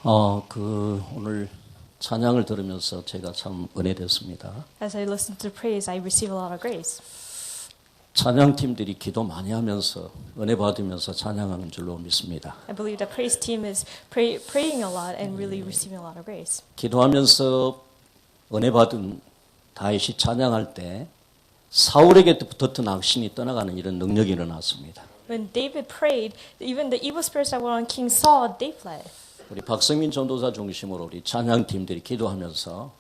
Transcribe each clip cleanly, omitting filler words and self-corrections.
오늘 찬양을 들으면서 제가 참 은혜됐습니다. As I listen to praise, I receive a lot of grace. 찬양팀들이 기도 많이 하면서 은혜 받으면서 찬양하는 줄로 믿습니다. I believe the praise team is praying a lot and really receiving a lot of grace. 기도하면서 은혜 받은 다윗이 찬양할 때 사울에게 붙었던 악신이 떠나가는 이런 능력이 일어났습니다. When David prayed, even the evil spirits that were on King Saul, they fled. 우리 박성민 전도사 중심으로 우리 찬양팀들이 기도하면서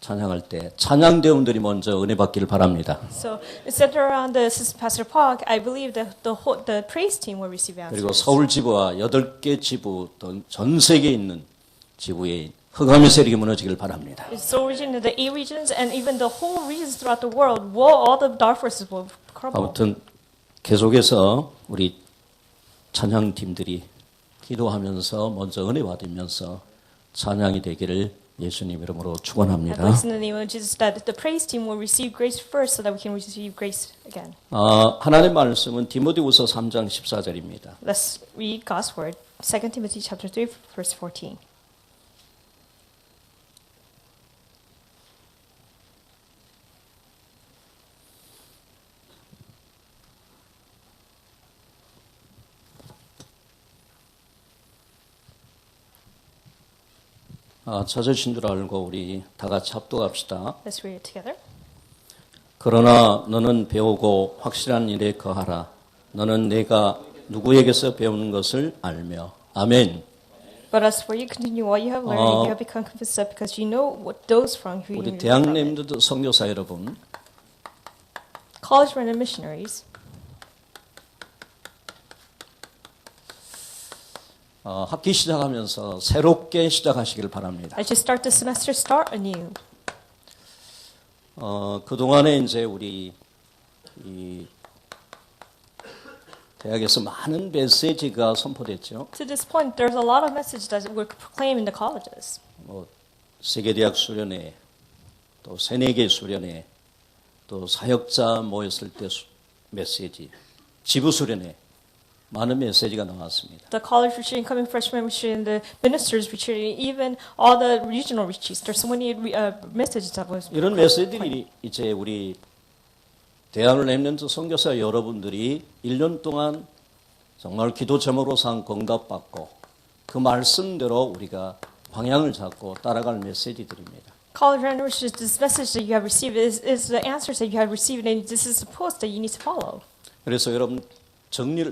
찬양할 때 찬양대원들이 먼저 은혜 받기를 바랍니다. So, centered around the Assistant Pastor Park, I believe that the praise team will receive answers. 그리고 서울 지부와 8개 지부 또 전 세계에 있는 지부에 흑암의 세력이 무너지길 바랍니다. So region, the A regions, and even the whole regions throughout the world, all the dark forces will crumble. 아무튼 계속해서 우리 찬양팀들이 기도하면서 먼저 은혜 받으면서 찬양이 되기를 예수님 이름으로 축원합니다. I bless in the name of Jesus that the praise team will receive grace first so that we can receive grace again. 하나님의 말씀은 디모데후서 3장 14절입니다. Let's read God's word. 2 Timothy chapter 3 verse 14. 젖으신 줄 알고 우리 다 같이 합독합시다. Let's read it together. 그러나 너는 배우고 확실한 일에 거하라. 너는 내가 누구에게서 배우는 것을 알며. 아멘. But as for you, continue what you have learned, and you have become convinced of, because you know what those from whom 우리 you 대학 from it. 렘넌트 선교사 여러분, College run missionaries. 학기 시작하면서 새롭게 시작하시길 바랍니다. As you start the semester, start anew. 그동안에 이제 우리 이 대학에서 많은 메시지가 선포됐죠. To this point, there's a lot of messages that were proclaimed in the colleges. 세계대학 수련회, 또 새내기 수련회, 또 사역자 모였을 때 메시지, 지부 수련회, 많은 메시지가 나왔습니다. The college retreat, incoming freshman retreat, and the ministers retreat, even all the regional retreats. There's so many messages that was. 이런 메시지들이 이제 우리 대학 렘넌트 선교사 여러분들이 1년 동안 정말 기도 제목으로 산 응답받고 그 말씀대로 우리가 방향을 잡고 따라갈 메시지들입니다. College run retreat, this message that you have received is the answers that you have received, and this is the post that you need to follow. 그래서 여러분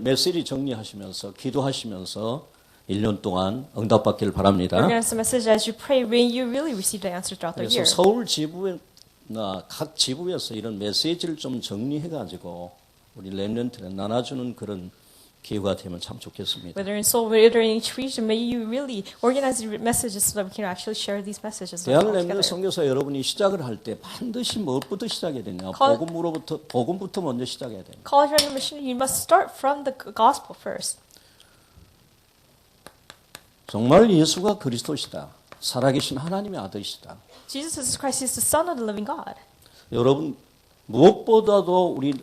메시지 정리하시면서 기도하시면서 1년 동안 응답받기를 바랍니다. Organize the message as you pray, when you really receive the answer throughout the 그래서 year. 서울 지부나 각 지부에서 이런 메시지를 좀 정리해가지고 우리 렘넌트에 나눠주는 그런 기회가 되면 참 좋겠습니다. Whether in Seoul, whether in each region, may you really organize the messages so that we can actually share these messages all 대학 렘넌트 together. 선교사 여러분이 시작을 할 때 반드시 무엇부터 시작해야 되냐? 복음부터 먼저 시작해야 됩니다. College run mission, you must start from the gospel first. 정말 예수가 그리스도시다. 살아계신 하나님의 아들이시다. Jesus Christ is the Son of the living God. 여러분 무엇보다도 우리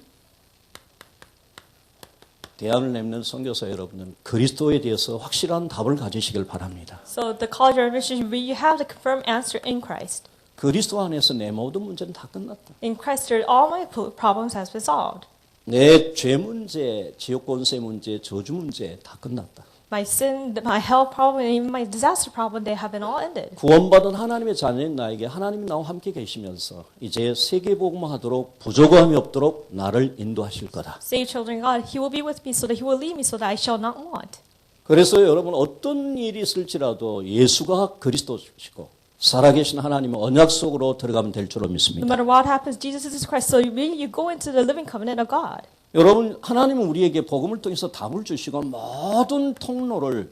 대학 렘넌트 선교사 여러분은 그리스도에 대해서 확실한 답을 가지시길 바랍니다. So the college run mission, will you have the confirmed answer in Christ? 그리스도 안에서 내 모든 문제는 다 끝났다. In Christ, all my problems has been solved. 내 죄 문제, 지옥 권세 문제, 저주 문제 다 끝났다. My sin, my health problem, and even my disaster problem, they have been all ended. 구원받은 하나님의 자녀인 나에게 하나님이 나와 함께 계시면서 이제 세계복음화하도록 부족함이 없도록 나를 인도하실 거다. Say, children of God, He will be with me so that He will lead me so that I shall not want. 그래서 여러분 어떤 일이 있을지라도 예수가 그리스도시고 살아계신 하나님의 언약 속으로 들어가면 될 줄로 No 믿습니다. matter what happens, Jesus is Christ. So when you go into the living covenant of God, 여러분 하나님은 우리에게 복음을 통해서 답을 주시고 모든 통로를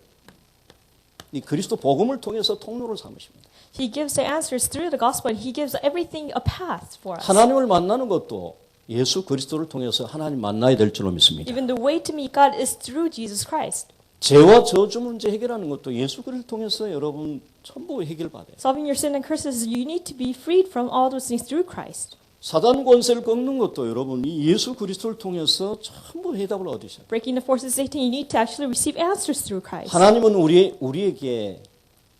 이 그리스도 복음을 통해서 통로를 삼으십니다. He gives the answers through the gospel, and He gives everything a path for us. 하나님을 만나는 것도 예수 그리스도를 통해서 하나님 만나야 될 줄로 믿습니다. Even the way to meet God is through Jesus Christ. 죄와 저주 문제 해결하는 것도 예수 그리스도를 통해서 여러분 전부 해결받아요. Solving your sin and curses, you need to be freed from all those things through Christ. 사단 권세를 꺾는 것도 여러분 이 예수 그리스도를 통해서 전부 해답을 얻으셔요. Breaking the forces of Satan, you need to actually receive answers through Christ. 하나님은 우리에게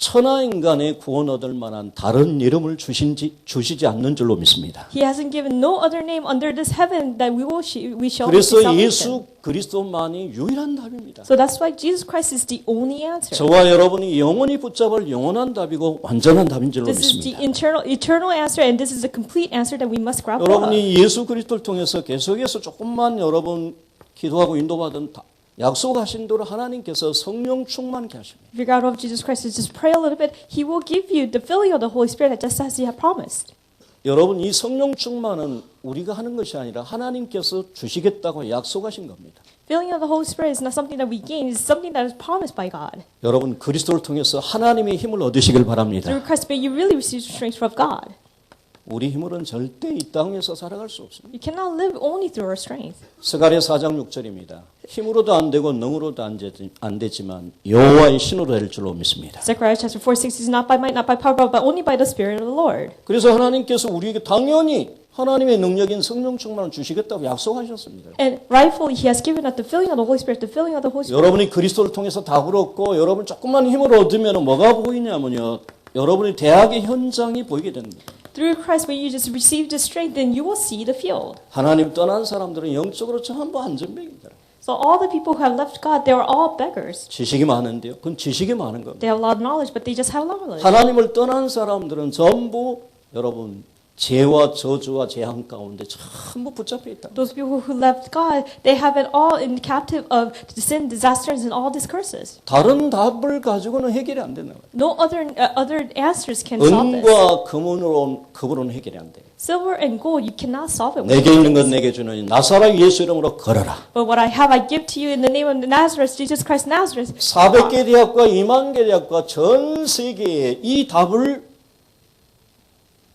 천하 인간의 구원 얻을 만한 다른 이름을 주시지 않는 줄로 믿습니다. He hasn't given no other name under this heaven that we shall 그래서 receive salvation. 예수 그리스도만이 유일한 답입니다. So that's why Jesus Christ is the only answer. 저와 여러분이 영원히 붙잡을 영원한 답이고 완전한 답인 줄로 This is the 믿습니다. eternal answer, and this is the complete answer that we must grab hold of. 여러분이 예수 그리스도를 통해서 계속해서 조금만 여러분 기도하고 인도받은 약속하신 대로 하나님께서 성령 충만케 하십니다. If you got of Jesus Christ, just pray a little bit. He will give you the filling of the Holy Spirit just as He had promised. 여러분 이 성령 충만은 우리가 하는 것이 아니라 하나님께서 주시겠다고 약속하신 겁니다. Filling of the Holy Spirit is not something that we gain; it's something that is promised by God. 여러분 그리스도를 통해서 하나님의 힘을 얻으시길 바랍니다. Through Christ, may you really receive strength from God. 우리 힘으로는 절대 이 땅에서 살아갈 수 없습니다. You cannot live only through our strength. 스가랴 4장 6절입니다. 힘으로도 안 되고 능으로도 안 되지만 여호와의 신으로 될 줄로 믿습니다. Zechariah chapter 4:6 is not by might, not by power, but only by the Spirit of the Lord. 그래서 하나님께서 우리에게 당연히 하나님의 능력인 성령 충만을 주시겠다고 약속하셨습니다. And rightfully, He has given us the filling of the Holy Spirit, the filling of the Holy Spirit. 여러분이 그리스도를 통해서 답을 얻고 여러분 조금만 힘을 얻으면 뭐가 보이냐면요. 여러분의 대학의 현장이 보이게 됩니다. Through Christ, when you just receive the strength, then you will see the field. 하나님 떠난 사람들은 영적으로 전부 안전뱅이입니다. So all the people who have left God, they are all beggars. 지식이 많은데요. 그건 지식이 많은 겁니다. They have a lot of knowledge, but they just have knowledge. 하나님을 떠난 사람들은 전부 여러분 죄와 저주와 재앙 가운데 전부 붙잡혀 있다. Those people who left God, they have it all in captive of sin, disasters, and all these curses. 다른 답을 가지고는 해결이 안 된다. No other answers can solve this. 은과 금으로는 해결이 안 돼. Silver and gold, you cannot solve it with. 내게 있는 것 내게 주는 나사렛 예수 이름으로 걸어라. But what I have, I give to you in the name of Nazareth, Jesus Christ Nazareth. 400개 대학과 2만 개 대학과 전 세계에 이 답을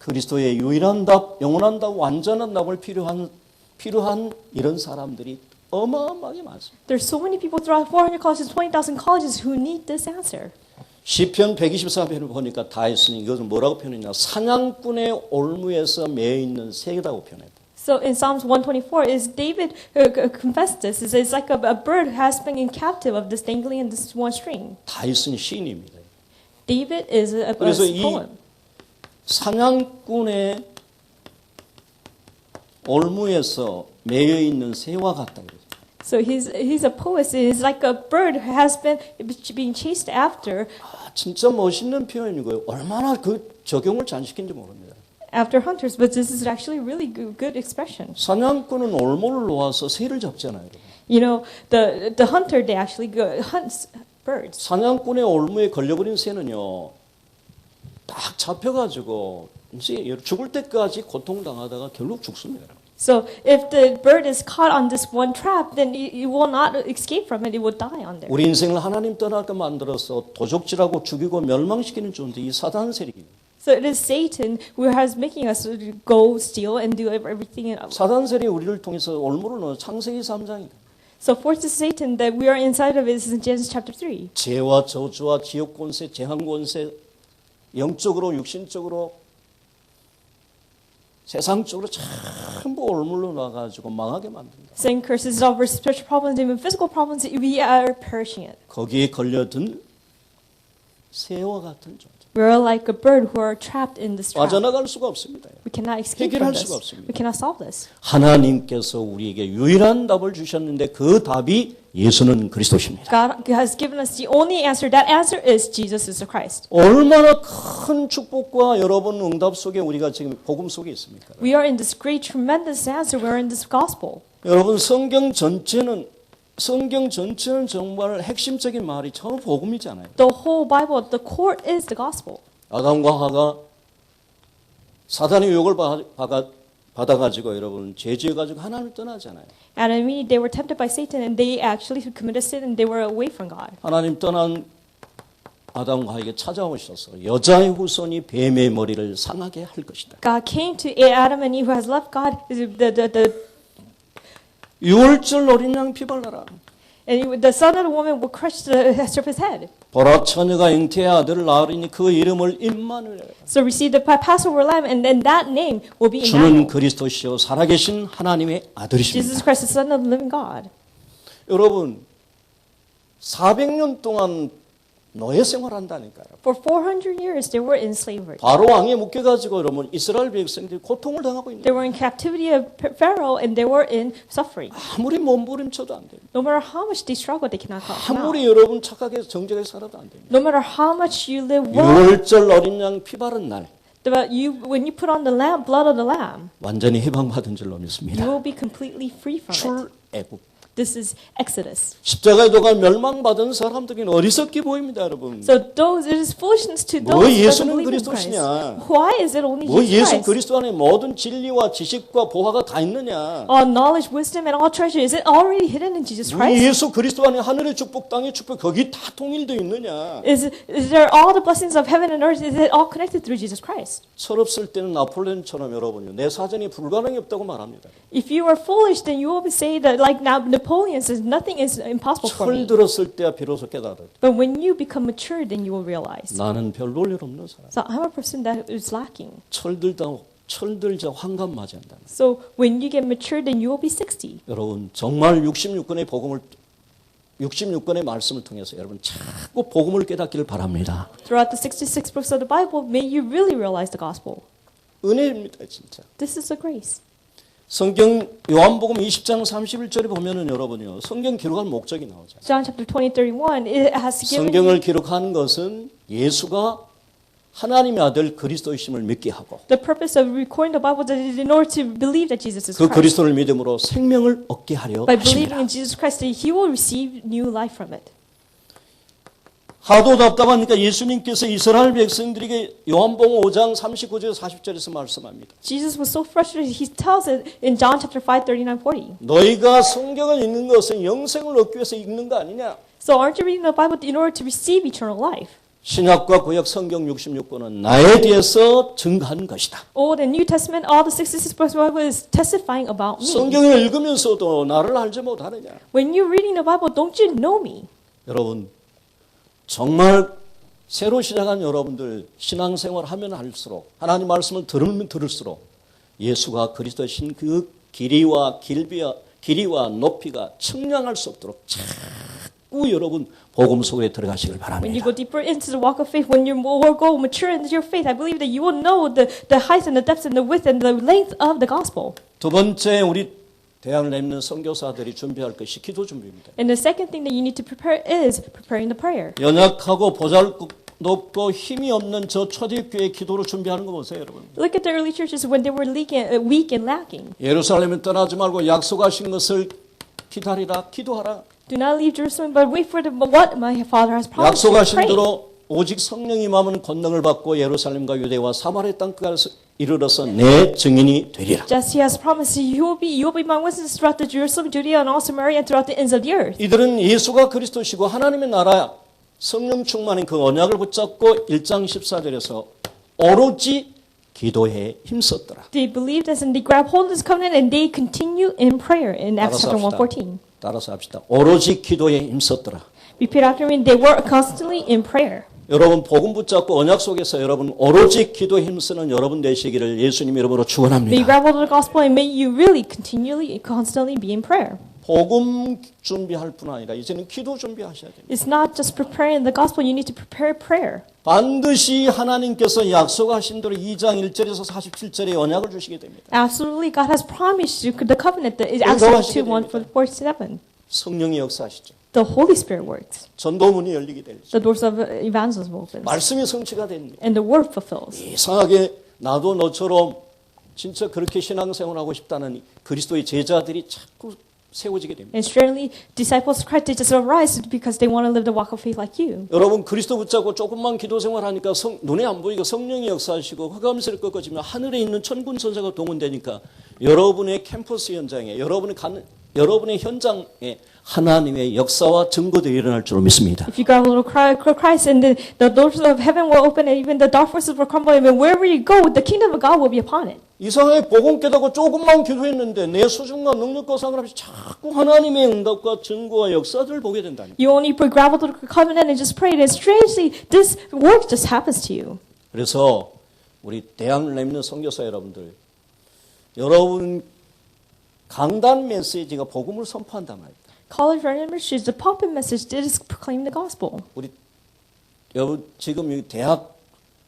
그리스도의 유일한 답, 영원한 답, 완전한 답을 필요한 이런 사람들이 어마어마하게 많습니다. There's so many people throughout 400 colleges, 20,000 colleges who need this answer. 시편 124편을 보니까 다윗은 이것을 뭐라고 표현했냐? 사냥꾼의 올무에서 매여 있는 새라고 표현했다. So in Psalms 124, is David confessed this? It's like a bird who has been in captive of this dangling in this one string. 다윗은 시인입니다. David is a 그래서 이 poem. 사냥꾼의 올무에서 매여 있는 새와 같다 그러죠. So he's a poet. He's like a bird who has been being chased after. 진짜 멋있는 표현이고요. 얼마나 그 적용을 잘 시킨지 모릅니다. After hunters, but this is actually really good expression. 사냥꾼은 올무를 놓아서 새를 잡잖아요. You know, the hunter, they actually hunts birds. 사냥꾼의 올무에 걸려버린 새는요. 딱 잡혀가지고 이제 죽을 때까지 고통당하다가 결국 죽습니다. So if the bird is caught on this one trap, then it will not escape from it. It will die on there. 우리 인생을 하나님 떠나게 만들어서 도적질하고 죽이고 멸망시키는 존재 이 사단 세력이. So it is Satan who has making us go steal and do everything. 사단 세력이 우리를 통해서 올무를 넣어 창세기 3장이다. So force of Satan that we are inside of is in Genesis chapter 3. 죄와 저주와 지옥 권세, 재앙 권세, 영적으로 육신적으로 세상적으로 전부 올물로 나가지고 망하게 만든다. Sin curses over spiritual problems, even physical problems. We are perishing it. 거기에 걸려든 새와 같은 존재. We are like a bird who are trapped in this trap. 빠져나갈 수가 없습니다. We cannot escape from 해결할 this. 수가 없습니다. We cannot solve this. 하나님께서 우리에게 유일한 답을 주셨는데 그 답이 예수는 그리스도십니다. God has given us the only answer. That answer is Jesus is the Christ. 얼마나 큰 축복과 여러분 응답 속에 우리가 지금 복음 속에 있습니까? We are in this great, tremendous answer. We are in this gospel. 여러분 성경 전체는 정말 핵심적인 말이 전부 복음이잖아요. The whole Bible, the core is the gospel. 아담과 하가 사단의 유혹을 받아가지고 여러분 죄지어가지고 하나님을 떠나잖아요. Adam and Eve, they were tempted by Satan, and they actually committed sin, and they were away from God. 하나님 떠난 아담과 하에게 찾아오셔서 여자의 후손이 뱀의 머리를 상하게 할 것이다. God came to Adam and Eve, who has left God. The 유월절 어린 양 피 발라라. And the son of the woman will crush the serpent's head. 보라 처녀가 잉태의 아들을 낳으리니 그 이름을 임마누엘. So receive the Passover lamb, and then that name will be 주는 Emmanuel. 그리스도시요 살아계신 하나님의 아들이십니다. Jesus Christ, the Son of the living God. 여러분 400년 동안 노예 생활한다니까요. For 400 years, they were in slavery. 바로 왕에 묶여가지고 여러분 이스라엘 백성들이 고통을 당하고 있는 They 거예요. were in captivity of Pharaoh, and they were in suffering. 아무리 몸부림쳐도 안 돼요. No matter how much they struggled, they cannot come out. 아무리 여러분 착하게 정직하게 살아도 안 됩니다. No matter how much you live well, 유월절 어린 양 피 바른 날 when you put on the lamb, blood of the lamb, 완전히 해방받은 줄로 you 믿습니다. will be completely free from it. 출애굽. This is Exodus. 십자가에 도가 멸망받은 사람들은 어리석게 보입니다, 여러분. So those, it is foolishness to 뭐 those who 예수는 believe in Christ. 그리스도시냐? Why is it only 뭐 Jesus 예수 Christ? 그리스도 안에 모든 진리와 지식과 보화가 다 있느냐? All knowledge, wisdom, and all treasure, is it already hidden in Jesus 뭐 Christ? 예수 그리스도 안에 하늘의 축복, 땅의 축복 거기 다 통일되어 있느냐? Is there all the blessings of heaven and earth, is it all connected through Jesus Christ? 철없을 때는 나폴레온처럼 여러분요, 내 사전이 불가능이 없다고 말합니다. If you are foolish, then you will say that like now Napoleon says, nothing is impossible for me. 철 들었을 때야 비로소 깨달아. But when you become mature, then you will realize. 나는 별 볼일 없는 사람. So I'm a person that is lacking. 철들자 환갑 맞이한다. So when you get mature, then you will be 60. 여러분 정말 66권의 말씀을 통해서 여러분 자꾸 복음을 깨닫기를 바랍니다. Throughout the 66 books of the Bible, may you really realize the gospel. 은혜입니다, 진짜. This is a grace. 성경 요한복음 20장 31절에 보면은 여러분요, 성경 기록할 목적이 나오죠. John chapter 20:31, it has given 성경을 기록하는 것은 예수가 하나님의 아들 그리스도이심을 믿게 하고 the purpose of recording the Bible that is in order to believe that Jesus is 그 Christ. 그리스도를 믿음으로 생명을 얻게 하려 By believing 하십니다. in Jesus Christ, that he will receive new life from it. 하도 답답하니까 예수님께서 이스라엘 백성들에게 요한복음 5장 39절 40절에서 말씀합니다. Jesus was so frustrated, he tells it in John chapter 5, 39, 40. 너희가 성경을 읽는 것은 영생을 얻기 위해서 읽는 거 아니냐? So aren't you reading the Bible in order to receive eternal life? 신약과 구약 성경 66권은 나에 대해서 증거하는 것이다. Old and New Testament, all the 66 books of the Bible is testifying about me. 성경을 읽으면서도 나를 알지 못하느냐? When you're reading the Bible, don't you know me? 여러분 정말 새로 시작한 여러분들 신앙생활 하면 할수록 하나님 말씀을 들으면 들을수록 예수가 그리스도신 그 길이와 높이가 측량할 수 없도록 자꾸 여러분 복음 속에 들어가시길 When you 바랍니다. go deeper into the walk of faith, when you go mature into your faith, I believe that you will know the height and the depth and the width and the length of the gospel. 두 번째 우리 대학을 내는 선교사들이 준비할 것이 기도 준비입니다. And the second thing that you need to prepare is preparing the prayer. 연약하고 보잘것없고 힘이 없는 저 초대교회 기도로 준비하는 거 보세요, 여러분. Look at the early churches when they were weak and lacking. 예루살렘에 떠나지 말고 약속하신 것을 기다리라, 기도하라. Do not leave Jerusalem, but wait for what my Father has promised. 약속하신 Pray. 대로 오직 성령이 임하면 권능을 받고 예루살렘과 유대와 사마리아 땅까지 이르러서 내 증인이 되리라. Just he has promised, you will be my witnesses throughout the Jerusalem, Judea, and all Samaria, and throughout the ends of the earth. 이들은 예수가 그리스도시고 하나님의 나라 성령 충만인 그 언약을 붙잡고 1장 14절에서 오로지 기도에 힘썼더라. They believed this and they grabbed hold of this covenant and they continue in prayer in Acts 따라서 chapter 합시다. 1:14. 따라서 합시다. 오로지 기도에 힘썼더라. Repeat after me. They were constantly in prayer. 여러분 복음 붙잡고 언약 속에서 여러분 오로지 기도에 힘쓰는 여러분 되시기를 예수님 이름으로 May you 축원합니다. grab hold of the gospel and may you really continually, constantly be in prayer. 복음 준비할 뿐 아니라 이제는 기도 준비하셔야 됩니다. It's not just preparing the gospel, you need to prepare prayer. 반드시 하나님께서 약속하신 대로 2장 1절에서 47절에 언약을 주시게 됩니다. Absolutely, God has promised you the covenant that is Acts 인정하시게 2:1 for 47. 성령이 역사하시죠. The Holy Spirit works. 전도문이 열리게 되죠. The doors of evangelism opens. 말씀이 성취가 됩니다. And the word fulfills. 이상하게 나도 너처럼 진짜 그렇게 신앙생활하고 싶다는 그리스도의 제자들이 자꾸 세워지게 됩니다. And strangely, disciples of Christ, they just arise because they want to live the walk of faith like you. 여러분 그리스도 붙잡고 조금만 기도 생활하니까 눈에 안 보이고 성령이 역사하시고 흑암세를 꺾어지면 하늘에 있는 천군 천사가 동원되니까 여러분의 캠퍼스 현장에 여러분의 현장에 하나님의 역사와 증거들이 일어날 줄로 믿습니다. If you grab a little Christ and the doors of heaven will open and even the dark forces will crumble and wherever you go, the kingdom of God will be upon it. 이상하게 복음 깨닫고 조금만 기도했는데 내 수준과 능력과 상관없이 자꾸 하나님의 응답과 증거와 역사들을 보게 된다니. You only grab a little covenant and just prayed and strangely this work just happens to you. 그래서 우리 대학을 내미는 선교사 여러분들, 여러분 강단 메시지가 복음을 선포한단 말입니다. College Learning Ministries, the pulpit message is proclaim the gospel. 우리 여러분 지금 이 대학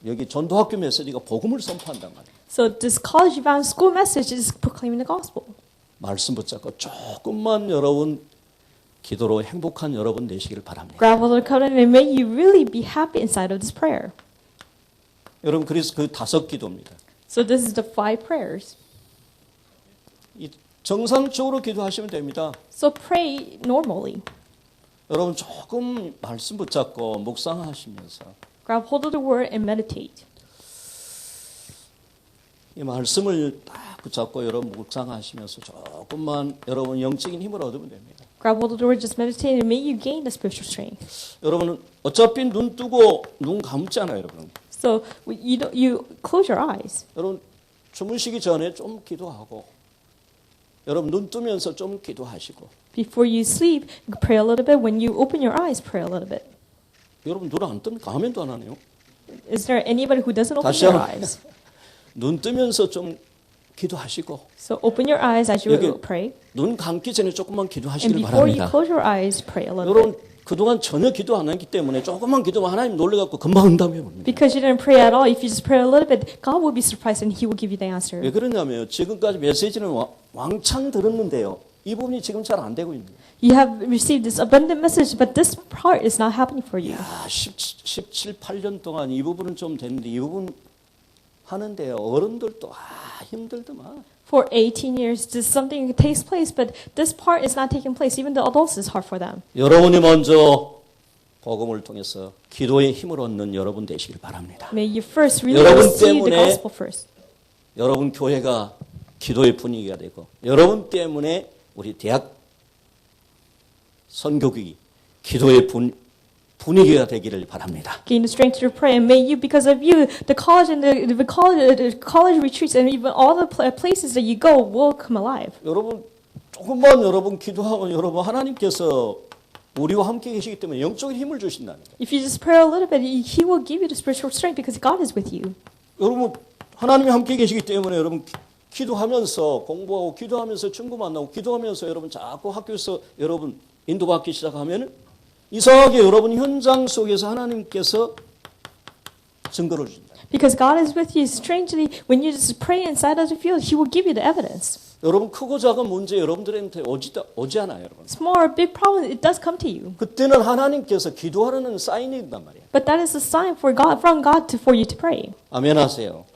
여기 전도학교 메시지가 복음을 선포한단 말이에요. So this college bound school message is proclaiming the gospel. 말씀 붙잡고 조금만 여러분 기도로 행복한 여러분 되시길 바랍니다. Grab hold of the covenant and may you really be happy inside of this prayer. 여러분 그래서 그 5 기도입니다. So this is the 5 prayers. 이 정상적으로 기도하시면 됩니다. So pray normally. 여러분 조금 말씀 붙잡고 묵상하시면서 Grab hold of the word and meditate. 이 말씀을 딱 붙잡고 여러분 묵상하시면서 조금만 여러분 영적인 힘을 얻으면 됩니다. Grab hold of the word, just meditate, and may you gain the spiritual strength. 여러분은 어차피 눈 뜨고 눈 감잖아요, 여러분. So you close your eyes. 여러분 주무시기 전에 좀 기도하고 여러분 눈 뜨면서 좀 기도하시고 Before you sleep, pray a little bit. When you open your eyes, pray a little bit. 여러분 눈 안 뜹니까? 화면도 안 하네요. Is there anybody who doesn't open 다시 their 한번. eyes? 눈 뜨면서 좀 기도하시고 So open your eyes as you 여기 pray. 눈 감기 전에 조금만 And 기도하시길 before you 바랍니다. close your eyes, pray a little 여러분 bit. 그동안 전혀 기도 안 했기 때문에 조금만 기도하면 하나님 놀래갖고 금방 응답해 봅니다. Because you didn't pray at all, if you just pray a little bit, God will be surprised and He will give you the answer. 왜 그러냐면 지금까지 메시지는 왕창 들었는데요. 이 부분이 지금 잘 안 되고 있는 거예요. You have received this abundant message, but this part is not happening for you. 야, 17, 18년 동안 이 부분은 좀 됐는데 이 부분 하는데요. 어른들도 힘들더만. For 18 years, this something takes place, but this part is not taking place. Even the adults is hard for them. 여러분이 먼저 복음을 통해서 기도의 힘을 얻는 여러분 되시길 바랍니다. May you first really 여러분 receive the 때문에 gospel first. 여러분 교회가 기도의 분위기가 되고 여러분 때문에 우리 대학 선교국이 기도의 분위기가 되기를 바랍니다. Gain the strength to pray, and may you, because of you, the college and the college retreats and even all the places that you go will come alive. 여러분 조금만 여러분 기도하면 여러분 하나님께서 우리와 함께 계시기 때문에 영적인 힘을 주신다는 거예요. If you just pray a little bit, He will give you the spiritual strength because God is with you. 여러분 하나님이 함께 계시기 때문에 여러분 기도하면서 공부하고 기도하면서 친구 만나고 기도하면서 여러분 자꾸 학교에서 여러분 인도받기 시작하면 이상하게 여러분 현장 속에서 하나님께서 증거를 주신다. Because God is with you, strangely, when you just pray inside of the field, He will give you the evidence. 여러분 크고 작은 문제 여러분들한테 오지 않아요, 여러분. Small or big problem, it does come to you. 그때는 하나님께서 기도하라는 사인이 있단 말이에요. But that is a sign for God, from God for you to pray. 아멘 하세요.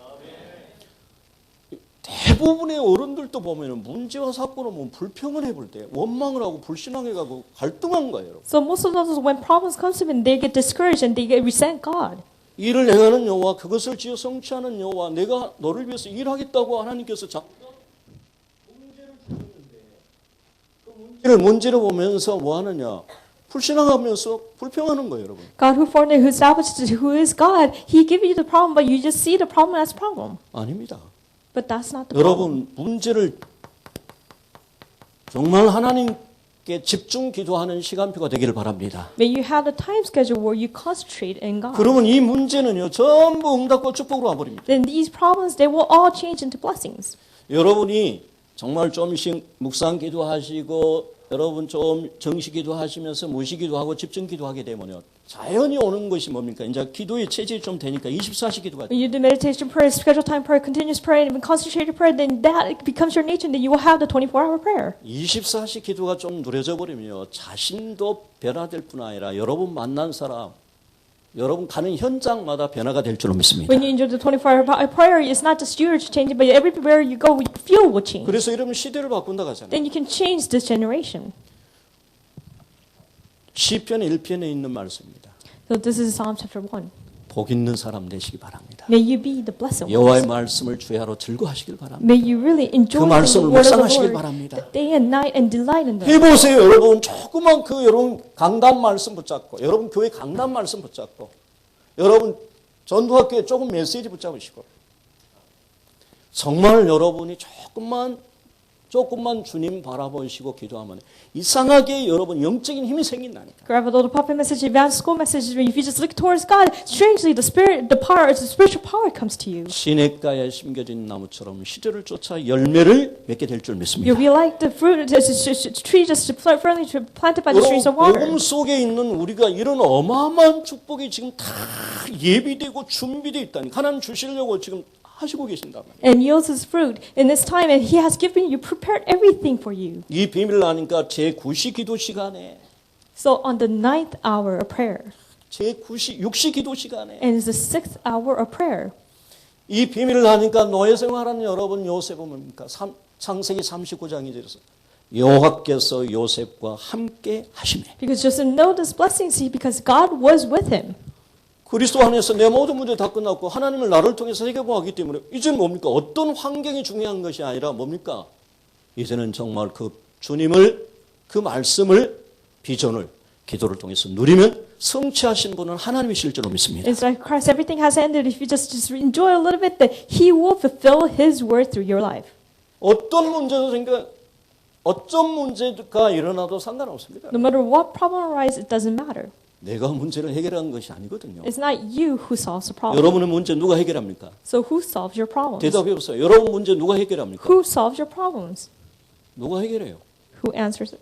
대부분의 어른들도 보면은 문제와 사건을 보면 불평을 해볼 때 원망을 하고 불신앙해가고 갈등한 거예요, 여러분. So most of those, when problems come to them, they get discouraged and they get resent God. 일을 행하는 여호와 그것을 지어 성취하는 여호와 내가 너를 위해서 일하겠다고 하나님께서 문제를 주셨는데 그 문제를 보면서 뭐 하느냐 불신앙하면서 불평하는 거예요, 여러분. God who formed it, who established it, who is God, He gave you the problem, but you just see the problem as a problem. 아닙니다. But that's not the problem. 여러분 문제를 정말 하나님께 집중 기도하는 시간표가 되기를 바랍니다. May you have the time schedule where you concentrate in God. 그러면 이 문제는요 전부 응답과 축복으로 와버립니다. Then these problems, they will all change into blessings. 여러분이 정말 좀씩 묵상 기도하시고 여러분 좀 정시 기도하시면서 무시 기도하고 집중 기도하게 되면요 자연히 오는 것이 뭡니까? 이제 기도의 체질이 좀 되니까 24시 기도가 When you do meditation prayer, schedule time prayer, continuous prayer, and even concentrated prayer, then that becomes your nature, and then you will have the 24-hour prayer. 24시 기도가 좀 누려져 버리면요 자신도 변화될 뿐 아니라 여러분 만난 사람 여러분 가는 현장마다 변화가 될 줄로 믿습니다. When you enjoy the 24-hour prayer, it's not just you changing, but everywhere you go, you feel will change. 그래서 이러면 시대를 바꾼다 하잖아요. Then you can change this generation. 시편 1편에 있는 말씀입니다. So this is Psalm chapter 1. 복 있는 사람 되시기 바랍니다. May you be the blessed 여호와의 ones. 말씀을 주야로 들고 하시길 바랍니다. May you really enjoy 그 말씀을 the word of the 묵상하시길 Lord 바랍니다. day and night and delight in them. 해보세요, 여러분. 조그만 그 여러분 강단 말씀 붙잡고, 여러분 교회 강단 말씀 붙잡고, 여러분 전도학교에 조금 메시지 붙잡으시고, 정말 여러분이 조금만 조금만 주님 바라보시고 기도하면 이상하게 여러분 영적인 힘이 생긴다니까. Grab a little puppet message, advanced school message. If you just look towards God, strangely, the spiritual power comes to you. 시냇가에 심겨진 나무처럼 시절을 쫓아 열매를 맺게 될 줄 믿습니다. You'll be like the fruit tree just firmly planted by the streams of water. 복음 속에 있는 우리가 이런 어마어마한 축복이 지금 다 예비되고 준비되어 있다니 하나님 주시려고 지금 하시고 계신단 말이에요. And yields his fruit in this time, and he has given you, prepared everything for you. 이 비밀을 아니까 제9시 기도 시간에 So on the 9th hour of prayer, 제9시 6시 기도 시간에 and it's the 6th hour of prayer. 이 비밀을 아니까 노예 생활하는 여러분 요셉은 뭡니까? 창세기 39장이 되어서 여호와께서 요셉과 함께 하시매. Because Joseph know this blessing, see, because God was with him. 그리스도 안에서 내 모든 문제 다 끝났고 하나님을 나를 통해서 해결하기 때문에 이제는 뭡니까? 어떤 환경이 중요한 것이 아니라 뭡니까? 이제는 정말 그 주님을 그 말씀을 비전을 기도를 통해서 누리면 성취하신 분은 하나님이실 줄로 믿습니다. It's like Christ, everything has ended. If you just enjoy a little bit, that He will fulfill His word through your life. 어떤 문제가 일어나도 상관없습니다. No matter what problem arises, it doesn't matter. 내가 문제를 해결한 것이 아니거든요. It's not you who solves the problem. 여러분의 문제 누가 해결합니까? So who solves your problems? 대답해 보세요. 여러분 문제 누가 해결합니까? Who solves your problems? 누가 해결해요? Who answers it?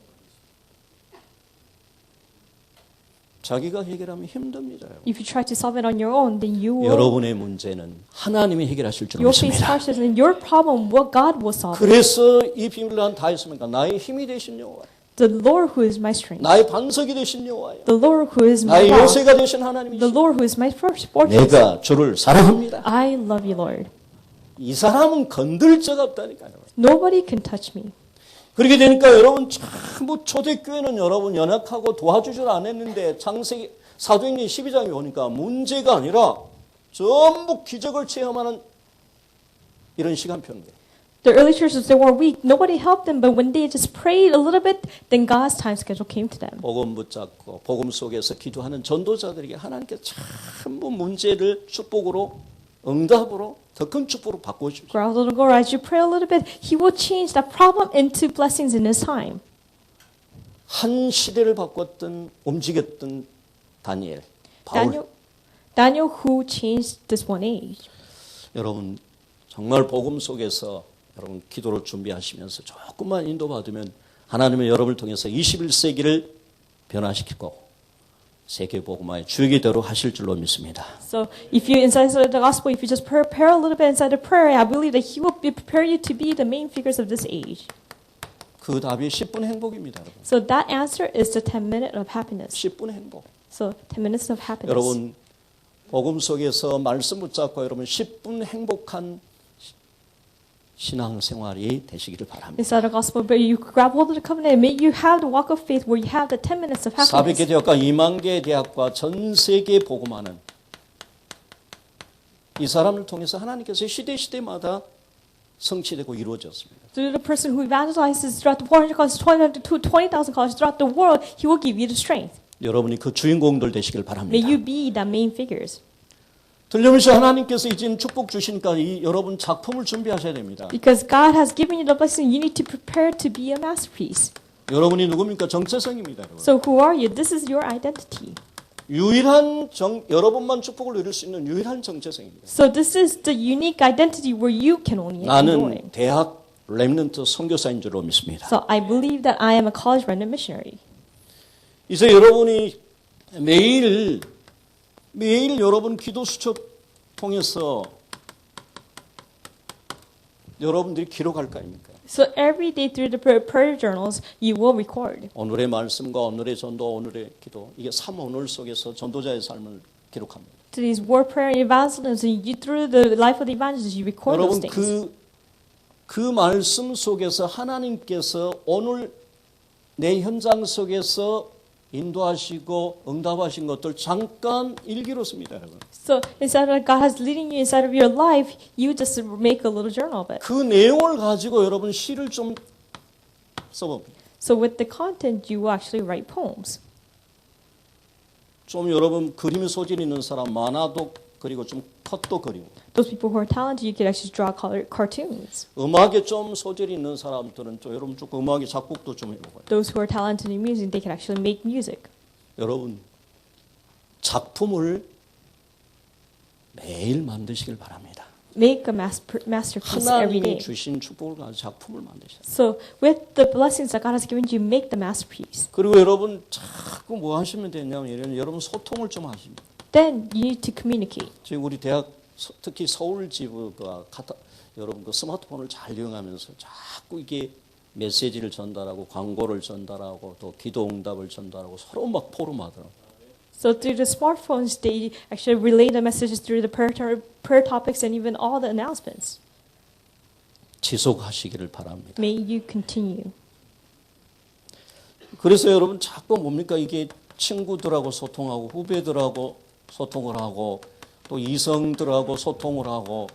자기가 해결하면 힘듭니다. If you try to solve it on your own, then you will. 여러분의 문제는 하나님이 해결하실 줄 You'll face 믿습니다. hardships, and your problem, what God will solve. 그래서 이 비밀을 난 다 했습니까? 나의 힘이 되신 여호와, The Lord who is my strength. 나의 반석이 되신 여호와요, The Lord who is my 나의 rock. 요새가 되신 The 하나님이시죠. Lord who is my first fortress. 내가 주를 사랑합니다. I love you, Lord. 이 사람은 건들 자가 없다니까요. Nobody can touch me. 그렇게 되니까 여러분 전부 초대교회는 여러분 연약하고 도와주질 않았는데 창세기 사도행전 12장에 오니까 문제가 아니라 전부 기적을 체험하는 이런 시간표인 거예요. The early churches, they were weak. Nobody helped them, but when they just prayed a little bit, then God's time schedule came to them. 복음 붙잡고 복음 속에서 기도하는 전도자들에게 하나님께 전부 문제를 축복으로 응답으로 더 큰 축복으로 바꿔주십시오. Grow a little go, as you pray a little bit, He will change that problem into blessings in His time. 한 시대를 바꿨던 움직였던 다니엘, 바울. Daniel who changed this one age. 여러분 정말 복음 속에서 여러분 기도를 준비하시면서 조금만 인도받으면 하나님은 여러분을 통해서 21세기를 변화시키고 세계 복음화의 주역이 되도록 하실 줄로 믿습니다. So if you inside the gospel, if you just prepare a little bit inside the prayer, I believe that He will prepare you to be the main figures of this age. 그 답이 10분 행복입니다, 여러분. So that answer is the 10 minutes of happiness. 10분 행복. So 10 minutes of happiness. 여러분 복음 속에서 말씀 붙잡고 여러분 10분 행복한 신앙생활이 되시기를 바랍니다. Inside the gospel, but you grab hold of the covenant and may you have the walk of faith where you have the 10 minutes of happiness. 400개 대학과 2만 개 대학과 전 세계 복음하는 이 사람을 통해서 하나님께서 시대마다 성취되고 이루어졌습니다. Through the person who evangelizes throughout the 400 colleges, 20,000 colleges throughout the world, He will give you the strength. 여러분이 그 주인공들 되시길 May 바랍니다. you be the main figures. 틀림없이 하나님께서 이제 축복 주시니까 이 여러분 작품을 준비하셔야 됩니다. Because God has given you the blessing, you need to prepare to be a masterpiece. 여러분이 누굽니까? 정체성입니다. 여러분. So who are you? This is your identity. 유일한 여러분만 축복을 누릴 수 있는 유일한 정체성입니다. So this is the unique identity where you can only enjoy. 나는 대학 렘넌트 선교사인 줄로 믿습니다. So I believe that I am a college remnant missionary. 이제 여러분이 매일 여러분 기도 수첩 통해서 여러분들이 기록할 거 아닙니까? So every day through the prayer journals, you will record. 오늘의 말씀과 오늘의 전도, 오늘의 기도 이게 3오늘 속에서 전도자의 삶을 기록합니다. Today's word, prayer, and evangelism, you, through the life of the evangelist, you record those 여러분 things. 그 말씀 속에서 하나님께서 오늘 내 현장 속에서 인도하시고 응답하신 것들 잠깐 일기로 씁니다, 여러분. So instead of God has leading you inside of your life, you just make a little journal of it. 그 내용을 가지고 여러분 시를 좀 써봅니다. So with the content, you will actually write poems. 좀 여러분 그림 소질 있는 사람 만화도 그리고 좀 컷도 그리고 Those people who are talented, you could actually draw cartoons. 음악에 좀 소질이 있는 사람들은 좀 여러분 좀 음악에 작곡도 좀 해보고요. Those who are talented in music, they can actually make music. 여러분 작품을 매일 만드시길 바랍니다. Make a masterpiece every 하나님이 day. 주신 축복을 가지고 작품을 만드셔야 돼요. So with the blessings that God has given you, make the masterpiece. 그리고 여러분 자꾸 뭐 하시면 되냐면 여러분 소통을 좀 하십니다. Then you need to communicate. 지금 우리 대학 특히 서울지부가 여러분 그 스마트폰을 잘 이용하면서 자꾸 이게 메시지를 전달하고 광고를 전달하고 또 기도 응답을 전달하고 서로 막 포럼하더라고요. So through the smartphones, they actually relay the messages through the prayer topics and even all the announcements. 지속하시기를 바랍니다. May you continue. 그래서 여러분 자꾸 뭡니까 이게 친구들하고 소통하고 후배들하고 소통을 하고 또 이성들하고 소통을 하고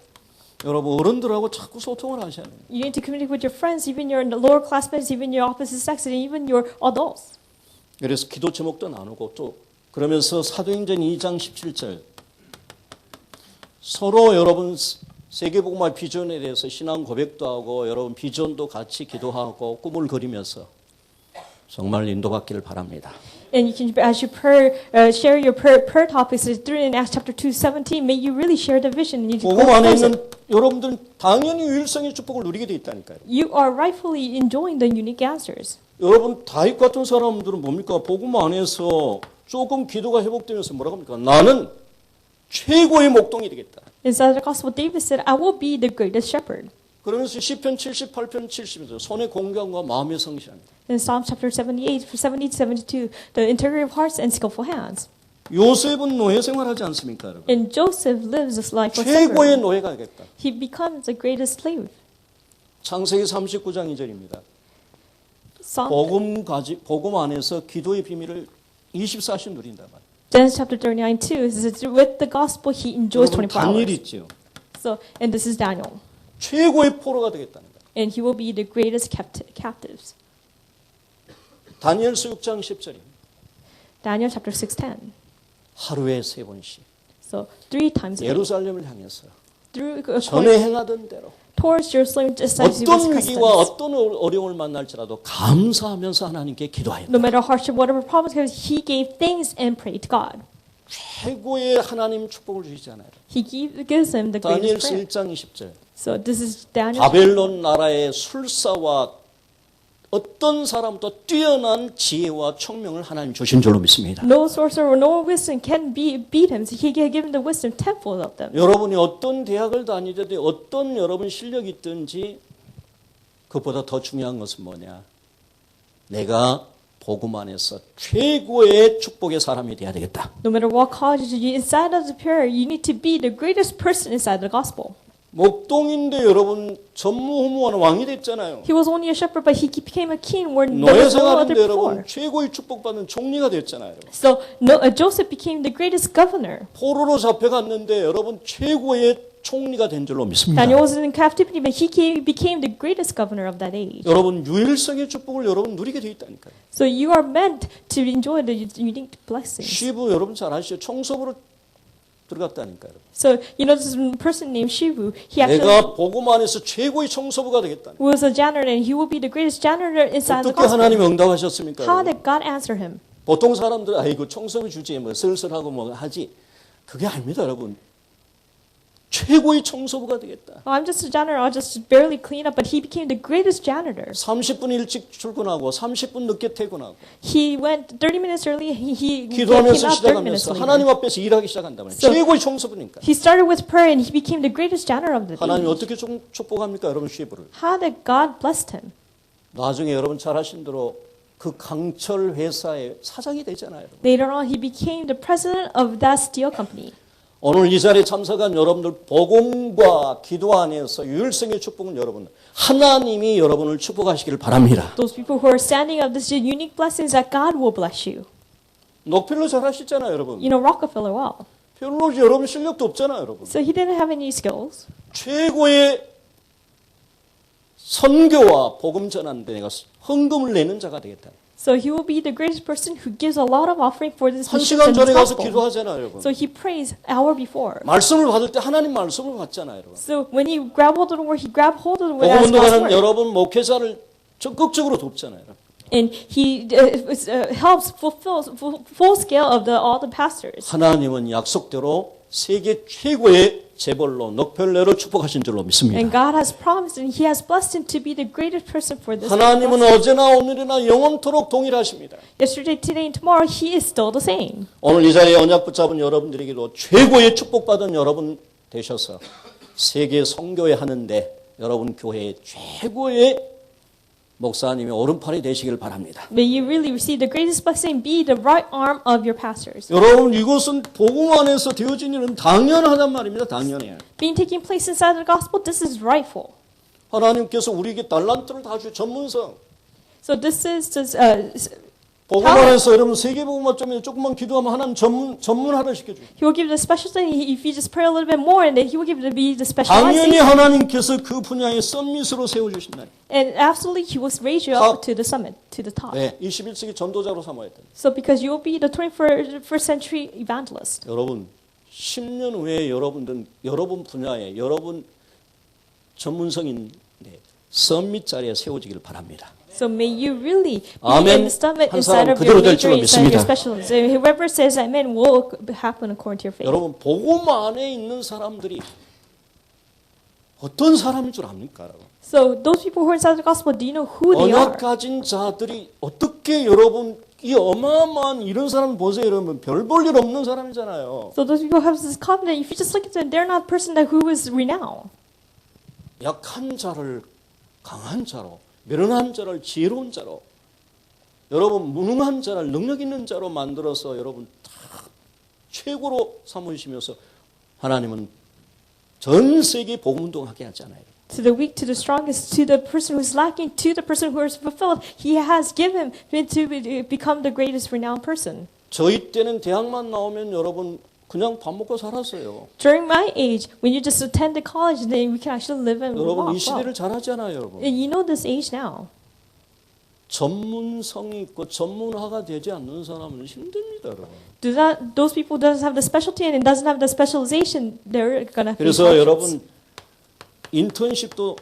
여러분 어른들하고 자꾸 소통을 하셔야 돼요. You need to communicate with your friends, even your lower classmates, even your opposite sex, and even your adults. 그래서 기도 제목도 나누고 또 그러면서 사도행전 2장 17절 서로 여러분 세계복음화 비전에 대해서 신앙 고백도 하고 여러분 비전도 같이 기도하고 꿈을 그리면서 정말 인도받기를 바랍니다. And you can, as you share your prayer topics through in Acts chapter 2:17, may you really share the vision. And you 복음 안에 있는 여러분들은 당연히 유일성의 축복을 누리게 돼 있다니까요. You are rightfully enjoying the unique answers. 여러분 다윗 같은 사람들은 뭡니까? 복음 안에서 조금 기도가 회복되면서 뭐라고 합니까? 나는 최고의 목동이 되겠다. Inside the gospel, David said, I will be the greatest shepherd. 그러면서 시편 78편 70에서 손의 공경과 마음의 성실합니다. In Psalm chapter 78, 70 to 72, the integrity of hearts and skillful hands. 요셉은 노예 생활하지 않습니까, 여러분? And Joseph lives this life of 최고의 slavery. 노예가 되겠다. He becomes the greatest slave. 창세기 39장 2절입니다. Psalm, 복음 안에서 기도의 비밀을 24시 누린다 말이에요. Genesis chapter 39:2 says, with the gospel he enjoys 여러분 24 다니엘 hours. 있죠. So, and this is Daniel. 최고의 포로가 되겠다는 거예요. And he will be the greatest captives. 다니엘서 6장 10절입니다. Daniel chapter 6:10. 하루에 3번씩 So 3 times a day. 예루살렘을 향해서 Through 전에 행하던 대로 towards Jerusalem, just as he was 어떤 위기와 customs. 어떤 어려움을 만날지라도 감사하면서 하나님께 기도해야 No 돼요. matter hardship, whatever problems, he gave thanks and prayed to God. 최고의 하나님 축복을 주시잖아요. He gives him the greatest 다니엘서 prayer. 1장 20절. So this is Daniel. 바벨론 나라의 술사와 어떤 사람도 뛰어난 지혜와 총명을 하나님 주신 줄로 믿습니다. No sorcerer or no wisdom can beat him. So he gave him the wisdom tenfold of them. 여러분이 어떤 대학을 다니든지 어떤 여러분 실력이 있든지 그것보다 더 중요한 것은 뭐냐? 내가 복음 안에서 최고의 축복의 사람이 돼야 되겠다. No matter what college you inside of the prayer, you need to be the greatest person inside the gospel. 목동인데 여러분 전무후무한 왕이 됐잖아요. He was only a shepherd, but he became a king where there 노예 was no other 생활인데 before. 여러분 최고의 축복받는 총리가 됐잖아요. So Joseph became the greatest governor. 포로로 잡혀갔는데 여러분 최고의 총리가 된 줄로 믿습니다. Daniel was in captivity, but he became the greatest governor of that age. 여러분 유일성의 축복을 여러분 누리게 돼 있다니까요. So you are meant to enjoy the unique blessings. 시부 여러분 잘 아시죠? 청소부로 들어갔다니까요. So you know this person named Shivu. He actually 내가 복음 안에서 최고의 청소부가 되겠다. was a janitor, and he will be the greatest janitor inside the 어떻게 하나님 gospel. 응답하셨습니까? How 여러분? did God answer him? 보통 사람들 아이고 청소부 주지 뭐 슬슬하고 뭐 하지 그게 아닙니다, 여러분. 최고의 청소부가 되겠다. Oh, I'm just a janitor. I'll just barely clean up, but he became the greatest janitor. 30분 일찍 출근하고 30분 늦게 퇴근하고 He went 30 minutes early. He came 기도하면서 out 30 minutes 시작하면서 later. 하나님 앞에서 일하기 시작한다 말이에요. So- 최고의 청소부니까. He started with prayer, and he became the greatest janitor of the 하나님 day. 어떻게 축복합니까, 여러분 시부를? How did God bless him? 나중에 여러분 잘 아신 대로 그 강철 회사의 사장이 되잖아요. 여러분. Later on, he became the president of that steel company. 오늘 이 자리에 참석한 여러분들 복음과 기도 안에서 유일성의 축복은 여러분 하나님이 여러분을 축복하시기를 바랍니다. Those people who are standing up, this is unique blessings that God will bless you. 녹필로 잘 하시잖아요, 여러분. You know Rockefeller well. 별로 여러분 실력도 없잖아요, 여러분. So he didn't have any skills. 최고의 선교와 복음 전하는데 내가 헌금을 내는 자가 되겠다. So he will be the greatest person who gives a lot of offering for this 한 mission 시간 and this 전에 가서 gospel. 기도하잖아요, 여러분. So he prays an hour before. 말씀을 받을 때 하나님 말씀을 받잖아요, 여러분. So when he grabbed hold of the word, he grabbed hold of the word 복음 as God's 운동하는 word. 여러분 목회자를 적극적으로 돕잖아요. 여러분. And he helps fulfill full scale of all the pastors. 하나님은 약속대로 세계 최고의 재벌로 넉펠레로 축복하신 줄로 믿습니다. And God has promised and he has blessed him to be the greatest person for this. 하나님은 어제나 오늘이나 영원토록 동일하십니다. Yesterday, today, and tomorrow, he is still the same. 오늘 이 자리에 언약 붙잡은 여러분들에게도 최고의 축복받은 여러분 되셔서 세계 선교회 하는데 여러분 교회의 최고의 목사님의 오른팔이 되시길 바랍니다. May you really receive the greatest blessing, be the right arm of your pastors. 여러분 이것은 복음 안에서 되어진 일은 당연하단 말입니다. 당연해요. Being taking place inside the gospel, this is rightful. 하나님께서 우리에게 달란트를 다 주 전문성. So this is just, 복음 안에서 여러분 세계복음화점에 조금만 기도하면 하나님 전문화를 시켜줘요. he will give the special thing if you just pray a little bit more, and then he will give it to be the 당연히 specialization. 하나님께서 그 분야의 썸밋으로 세워주신다. And absolutely, he will raise you up to the summit, to the top. 네, 21세기 전도자로 삼아야 됩니다. So because you will be the 21st century evangelist. 여러분 10년 후에 여러분 분야에 여러분 전문성인 썸밋 자리에 세워지길 바랍니다. So may you really be 아멘. in the summit 한 inside 사람 of your 그대로 될 major, 줄로 inside of your 믿습니다. specialist. And whoever says amen will happen according to your faith. 여러분 복음 안에 있는 사람들이 어떤 사람인 줄 압니까? 여러분? So those people who are inside the gospel, do you know who they 언약 are? 가진 자들이 어떻게 여러분 이 어마어마한 이런 사람 보세요. 여러분 별 볼 일 없는 사람이잖아요. So those people have this confidence. If you just look at them, they're not a person that who is renowned. 약한 자를 강한 자로, 미련한 자를 지혜로운 자로, 여러분 무능한 자를 능력 있는 자로 만들어서 여러분 다 최고로 삼으시면서 하나님은 전 세계 복음 운동하게 하잖아요. To the weak, to the strongest, to the person who is lacking, to the person who is fulfilled, he has given him to become the greatest renowned person. 저희 때는 대학만 나오면 여러분 그냥 밥 먹고 살았어요. During my age, when you just attend the college, then we can actually live and 여러분 이 walk well. 시대를 잘 하잖아요, 여러분. And you know this age now. 전문성이 있고 전문화가 되지 않는 사람은 힘듭니다, 여러분. Those people doesn't have the specialty and doesn't have the specialization, they're gonna face 그래서 hardships. 여러분 인턴십도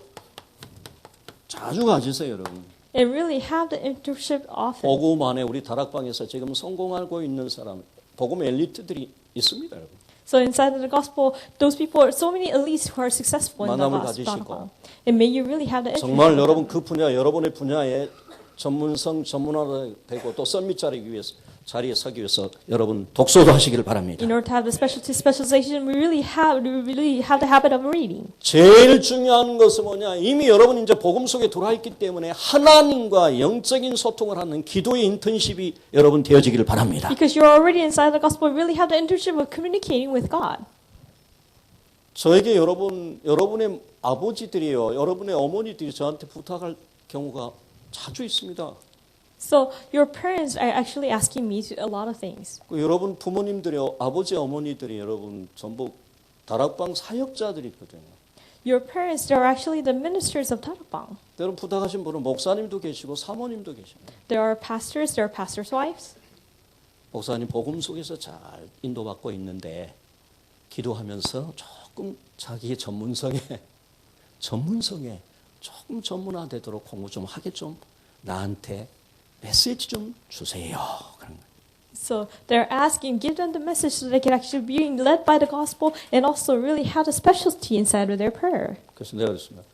자주 가지세요, 여러분. And really have the internship often. 복음 안에 우리 다락방에서 지금 성공하고 있는 사람, 복음 엘리트들이 있습니다, 여러분. So inside of the gospel, those people are so many elites who are successful in the 만남을 gospel. 가지시고 And may you really have the 정말 internship. 여러분 그 분야, 여러분의 분야에 전문화가 되고 또 썸밋 자리에 서기 위해서 여러분 독서도 하시기를 바랍니다. In order to have the specialty specialization, we really have the habit of reading. 제일 중요한 것은 뭐냐? 이미 여러분 이제 복음 속에 들어와 있기 때문에 하나님과 영적인 소통을 하는 기도의 인턴십이 여러분 되어지기를 바랍니다. Because you're already inside the gospel, we really have the internship of communicating with God. 저에게 여러분의 아버지들이요, 여러분의 어머니들이 저한테 부탁할 경우가 자주 있습니다. So your parents are actually asking me a lot of things. 여러분 부모님들이요, 아버지 어머니들이 여러분 전부 다락방 사역자들이 있거든요. Your parents, they're actually the ministers of 다락방. 여러분 부탁하신 분은 목사님도 계시고 사모님도 계십니다. There are pastors, there are pastors' wives. 목사님 복음 속에서 잘 인도받고 있는데 기도하면서 조금 자기의 전문성에 조금 전문화되도록 공부 좀 하게 좀 나한테 메시지 좀 주세요. 그런 거예요. So they're asking, give them the message so they can actually be led by the gospel and also really have a specialty inside of their prayer. 그래서 내가 그랬습니다.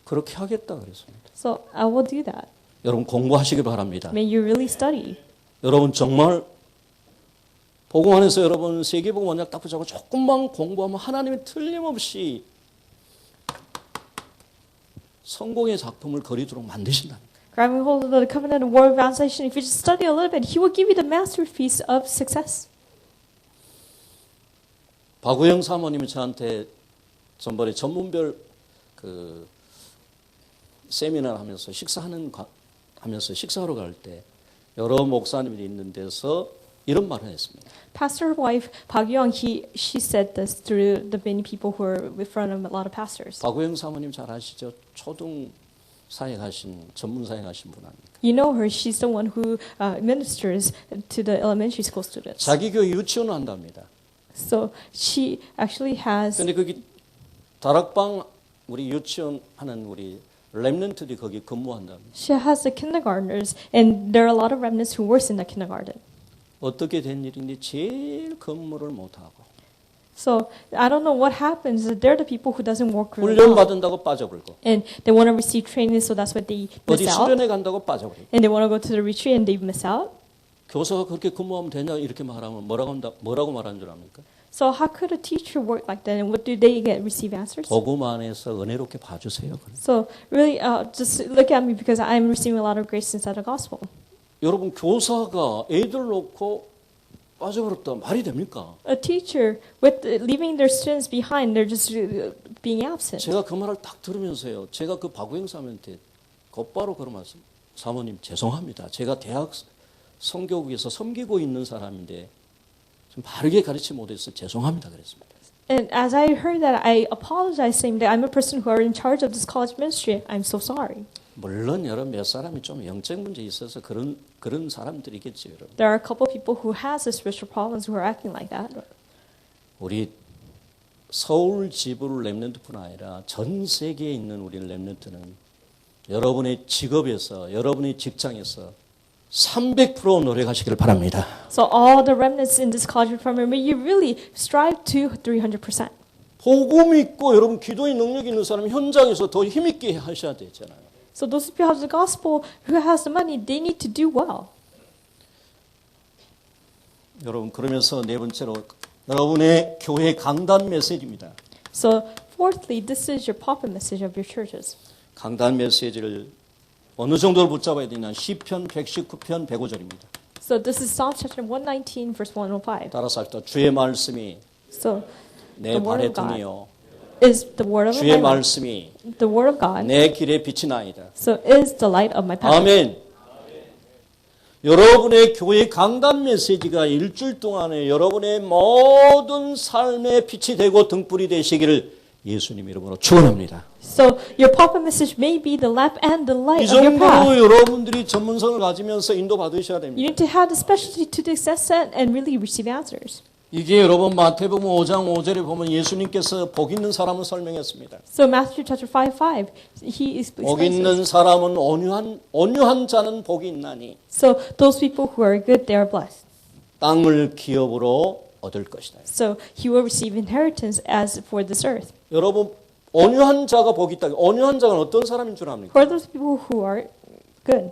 그렇게 하겠다 그랬습니다. So I will do that. 여러분 공부하시기 바랍니다. May you really study. 여러분 정말 복음 안에서 여러분 세계복음 언약 딱 붙잡고 조금만 공부하면 하나님이 틀림없이 성공의 작품을 거리도록 만드신다. Grabbing hold of the covenant and word of evangelization, if you just study a little bit, he will give you the masterpiece of success. 박우영 사모님이 저한테 전번에 전문별 그 세미나를 하면서 하면서 식사하러 갈 때 여러 목사님들이 있는 데서 이런 말을 했습니다. Pastor wife Park Young, she said this through the many people who are in front of a lot of pastors. 박우영 사모님 잘 아시죠? 초등 사역하신 전문 사역하신 분 아닙니까? You know her. She's the one who ministers to the elementary school students. 자기 교회 유치원을 한답니다. So she actually has. 근데 거기 다락방 우리 유치원 하는 우리 렘넌트들이 거기 근무한답니다. She has the kindergartners, and there are a lot of remnants who works in the kindergarten. 어떻게 된 일인지 제일 근무를 못 하고 So I don't know what happens. They're the people who doesn't work really 훈련 well, 받은다고 빠져버리고 and they want to receive training, so that's what they 어디 miss out. 수련회 간다고 빠져버리고 And they want to go to the retreat, and they miss out. 교사가 그렇게 근무하면 되냐 이렇게 말하면 뭐라고 말하는 줄 압니까? So how could a teacher work like that, and what do they receive answers? 복음 안에서 은혜롭게 봐주세요. So really, just look at me because I'm receiving a lot of grace inside the gospel. 여러분 교사가 애들 놓고 빠져버렸다 말이 됩니까? A teacher with leaving their students behind, they're just being absent. 제가 그 말을 딱 들으면서요. 제가 그 박우영 사모님한테 곧바로 그런 말씀. 사모님 죄송합니다. 제가 대학 성교국에서 섬기고 있는 사람인데 좀 바르게 가르치지 못해서 죄송합니다. 그랬습니다. And as I heard that, I apologized, saying that I'm a person who are in charge of this college ministry. I'm so sorry. 물론 여러 몇 사람이 좀 영적 문제 있어서 그런 사람들이겠죠, 여러분. There are a couple of people who has the spiritual problems who are acting like that. 우리 서울 지부를 렘넌트뿐 아니라 전 세계에 있는 우리 렘넌트는 여러분의 직업에서 여러분의 직장에서 300% 노력하시길 바랍니다. So all the remnants in this college reformer, may you really strive to 300%. 복음 있고 여러분 기도의 능력이 있는 사람 현장에서 더 힘있게 하셔야 되잖아요. So those who have the gospel, who has the money, they need to do well. 여러분 그러면서 네 번째로 여러분의 교회 강단 메시지입니다. So fourthly, this is your pop-up message of your churches. 강단 메시지를 어느 정도를 붙잡아야 되냐? 시편 119편 105절입니다. So this is Psalm chapter 119, verse 105. 따라서 합시다. 주의 말씀이 So 내 the word 발에 of God 등이요 is the word of 주의 God. 말씀이 The word of God. 내 길에 빛이 나이다. So is the light of my path. 아멘. 여러분의 교회 강단 메시지가 일주일 동안에 여러분의 모든 삶의 빛이 되고 등불이 되시기를 예수님 이름으로 축원합니다. So your pop-up message may be the lamp and the 이 light of your path. 정도로 여러분들이 전문성을 가지면서 인도 받으셔야 됩니다. You need to have the specialty to the extent and really receive answers. 이게 여러분 마태복음 5장 5절에 보면 예수님께서 복 있는 사람을 설명했습니다. So Matthew chapter 5:5, he explains. 복 있는 사람은 온유한 자는 복이 있나니 So those people who are good, they are blessed. 땅을 기업으로 얻을 것이다. So he will receive inheritance as for this earth. 여러분 온유한 자가 복이 있다. 온유한 자는 어떤 사람인 줄 압니까? Who are those people who are good?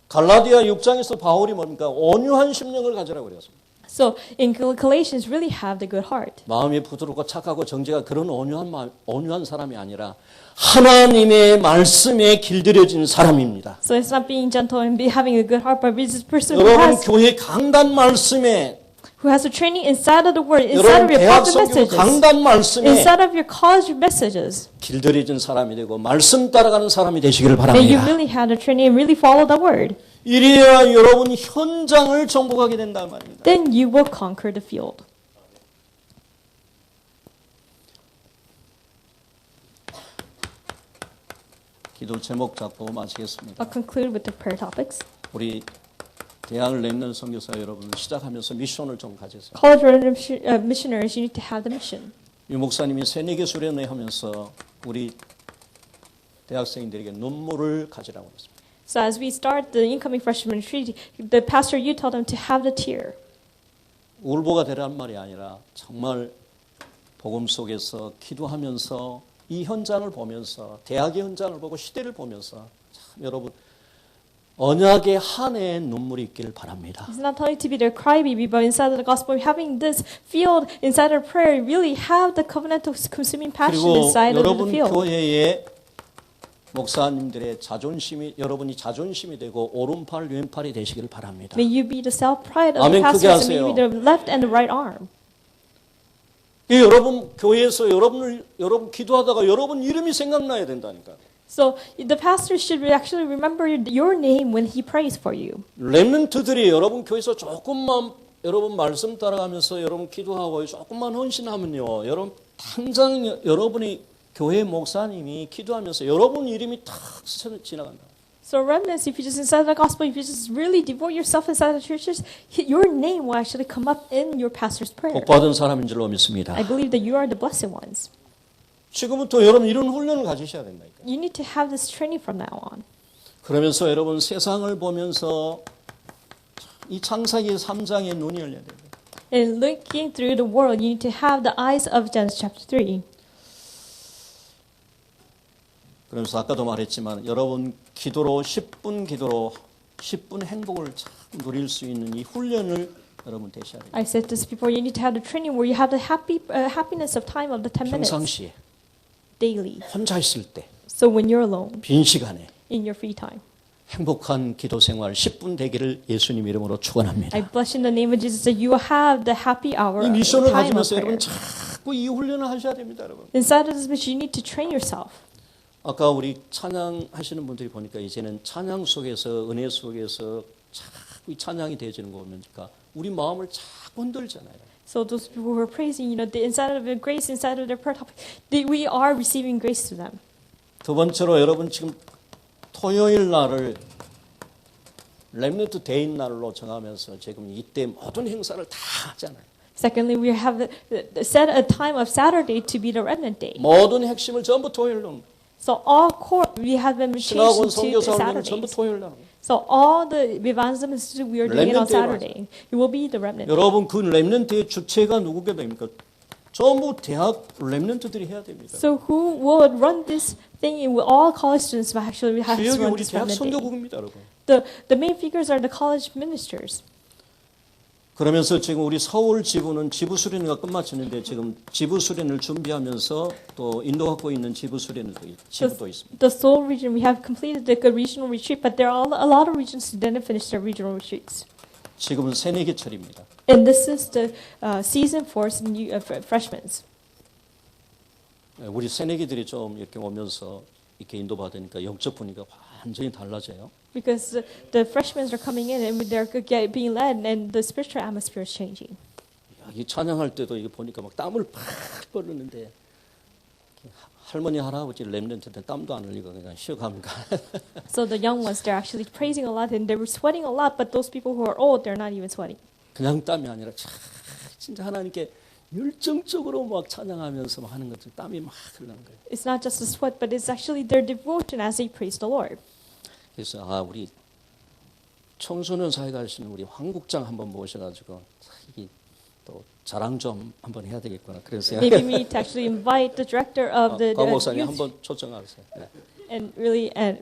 갈라디아 6장에서 바울이 뭡니까? 온유한 심령을 가지라고 그랬습니다. So in Galatians, really have the good heart. 마음이 부드럽고 착하고 정제가 그런 온유한 사람이 아니라 하나님의 말씀에 길들여진 사람입니다. So it's not being gentle and having a good heart, but it's this person 여러분 교회 강단 말씀에 who has a training inside of the word, inside of 여러분 your 대학 pulpit 성경 messages, 강단 말씀에 inside of your college messages. 길들여진 사람이 되고 말씀 따라가는 사람이 되시기를 May you 바랍니다. really have the training and really follow the word. 이래야 여러분 현장을 정복하게 된단 말입니다. Then you will conquer the field. 기도 제목 잡고 마치겠습니다. I'll conclude with the prayer topics. 우리 대학을 렘넌트 선교사 여러분 시작하면서 미션을 좀 가지세요. College missionaries, you need to have the mission. 유 목사님이 새내기 수련회 하면서 우리 대학생들에게 눈물을 가지라고 했습니다. So as we start the incoming freshman retreat, the pastor, you tell them to have the tear. 울보가 되란 말이 아니라 정말 복음 속에서 기도하면서 이 현장을 보면서 대학의 현장을 보고 시대를 보면서 참 여러분 언약의 한 해의 눈물이 있기를 바랍니다. It's not only to be their crybaby, but inside of the gospel, having this field inside of prayer, really have the covenant of consuming passion 그리고 inside of the 여러분 field. 교회의 목사님들의 자존심이 여러분이 자존심이 되고 오른팔 왼팔이 되시기를 바랍니다. May you be the self-pride of the 아멘, 크게 pastors, and may you 하세요. be the left and the right arm. 이 여러분 교회에서 여러분 기도하다가 여러분 이름이 생각나야 된다니까. So the pastor should actually remember your name when he prays for you. 렘넌트들이 여러분 교회에서 조금만 여러분 말씀 따라가면서 여러분 기도하고 조금만 헌신하면요. 여러분 당장 여러분이 교회 목사님이 기도하면서 여러분 이름이 탁 스쳐 지나간다. So remnants, if you just inside the gospel, if you just really devote yourself inside the churches, your name will actually come up in your pastor's prayer. 복 받은 사람인 줄로 믿습니다. I believe that you are the blessed ones. 지금부터 여러분 이런 훈련을 가지셔야 된다니까. You need to have this training from now on. 그러면서 여러분 세상을 보면서 이 창세기 3장에 눈이 열려야 돼요. And looking through the world, you need to have the eyes of Genesis chapter 3. 그러면서 아까도 말했지만 여러분 기도로 10분 행복을 참 누릴 수 있는 이 훈련을 여러분 되셔야 돼요. I said this before. You need to have the training where you have the happiness of time of the 10 minutes 평상시에 daily. 혼자 있을 때, So when you're alone, 빈 시간에 in your free time. 행복한 기도 생활 10분 되기를 예수님 이름으로 축원합니다. I bless in the name of Jesus that you will have the happy hour 이 미션을 time of 가지면서 prayer. 여러분 자꾸 이 훈련을 하셔야 됩니다, 여러분. Inside of this mission, you need to train yourself. 아까 우리 찬양하시는 분들이 보니까 이제는 찬양 속에서 은혜 속에서 자꾸 이 찬양이 되어지는 거 보니까 우리 마음을 자꾸 흔들잖아요. So those people who are praising, the inside of the grace, inside of their prayer topic, we are receiving grace to them. 두 번째로 여러분 지금 토요일 날을 렘넌트 데이인 날로 정하면서 지금 이때 모든 행사를 다 하잖아요. Secondly, we have set a time of Saturday to be the remnant day. 모든 핵심을 전부 토요일로. So all core we have been 신학원 changed to 선교사 훈련을 전부 Saturdays. 토요일 날. So all the evangelism institute we are doing it on Remnant day Saturday. It will be the remnant. day. 여러분 그 렘넌트의 주체가 누구게 됩니까? 전부 대학 렘넌트들이 해야 됩니다. So who will run this thing? It will all college students will actually have to 주역이 run 우리 this 대학 remnant day. 선교국입니다, 여러분. The main figures are the college ministers. 그러면서 지금 우리 서울 지부는 지부 수련회가 끝마쳤는데 지금 지부 수련을 준비하면서 또 인도하고 있는 지부도 있습니다. The Seoul region, we have completed the regional retreat, but there are a lot of regions who didn't finish their regional retreats. 지금은 새내기철입니다. And this is the season for some new freshmen. 우리 새내기들이 좀 이렇게 오면서 이렇게 인도받으니까 영적 분위기가 완전히 달라져요. Because the freshmen are coming in and they're being led, and the spiritual atmosphere is changing. 이 찬양할 때도 이게 보니까 막 땀을 팍 벌르는데 할머니 할아버지 렘넌트들 땀도 안 흘리고 그냥 쉬어가면 가. So the young ones, they're actually praising a lot and they were sweating a lot, but those people who are old, they're not even sweating. 그냥 땀이 아니라 진짜 하나님께 열정적으로 막 찬양하면서 막 하는 것들 땀이 막 흐르는 거예요. It's not just a sweat, but it's actually their devotion as they praise the Lord. 그래서 우리 청소년 사회 가시는 우리 황 국장 한번 모셔가지고 또 자랑 좀 한번 해야 되겠구나. 그래서 Maybe we need to actually invite the director of the 강 목사님 youth 한번 초청하세요. 네. and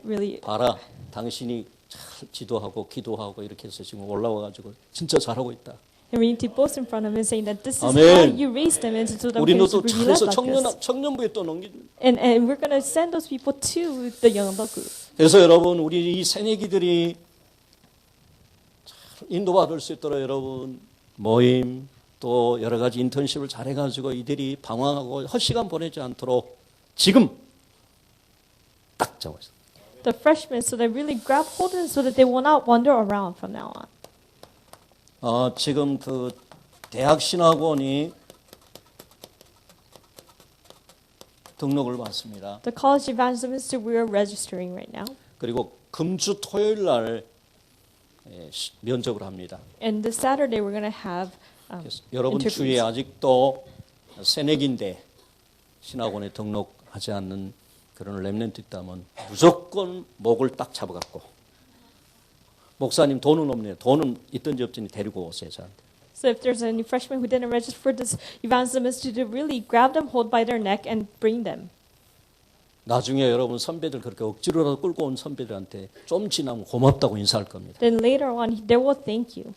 really 봐라, 당신이 잘 지도하고 기도하고 이렇게 해서 지금 올라와가지고 진짜 잘하고 있다. and we need to boast in front of him and saying that this is 아멘. how you raise them and so that we 우리도 can 또 be led 잘해서 like this. 청년부에 또 넘기. And we're going to send those people to the young adult. 그래서 여러분 우리 이 새내기들이 잘 인도받을 수 있도록 여러분 모임 또 여러 가지 인턴십을 잘해가지고 이들이 방황하고 헛시간 보내지 않도록 지금 딱 잡아있어요. The freshmen, so they really grab hold of it so that they will not wander around from now on. 지금 그 대학 신학원이 등록을 받습니다. The College Evangelism Institute, we are registering right now. 그리고 금주 토요일 날 면접을 합니다. And this Saturday, we're going to have 여러분 interviews. 주위에 아직도 새내기인데 신학원에 등록하지 않는 그런 렘넌트 있다면 무조건 목을 딱 잡아갖고 목사님 돈은 없네요. 돈은 있든지 없든지 데리고 오세요. 저한테. So if there's any freshmen who didn't register for this Evangelism Institute, really grab them, hold by their neck, and bring them. 나중에 여러분 선배들 그렇게 억지로라도 끌고 온 선배들한테 좀 지나면 고맙다고 인사할 겁니다. Then later on, they will thank you.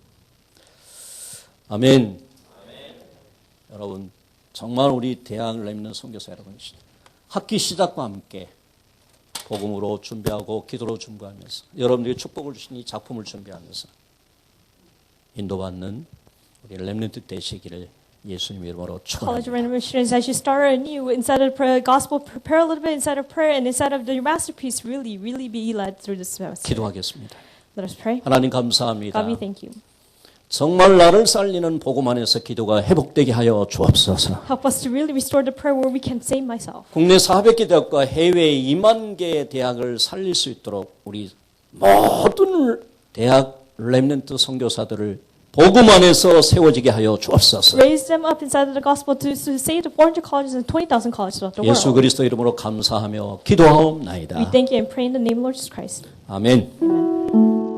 아멘. 여러분 정말 우리 대학 렘넌트 선교사 여러분 학기 시작과 함께 복음으로 준비하고 기도로 준비하면서 여러분들이 축복을 주신 이 작품을 준비하면서 인도받는 우리 렘넌트 되시기를 예수님 이름으로 College 축원합니다. Random Missions, as you start anew inside of prayer, gospel, prepare a little bit inside of prayer, and inside of the masterpiece, really be led through this semester. 기도하겠습니다. Let us pray. 하나님 감사합니다. God, we thank you. 정말 나를 살리는 복음 안에서 기도가 회복되게 하여 주옵소서. Help us to really restore the prayer where we can save myself. 국내 400개 대학과 해외 2만 개의 대학을 살릴 수 있도록 우리 모든 대학 렘넌트 선교사들을 복음 안에서 세워지게 하여 주옵소서. Raise them up inside of the gospel to save the 400 colleges and 20,000 colleges of the 예수 world. 그리스도 이름으로 감사하며 기도하옵나이다. We thank you and pray in the name of Lord Jesus Christ. 아멘. Amen.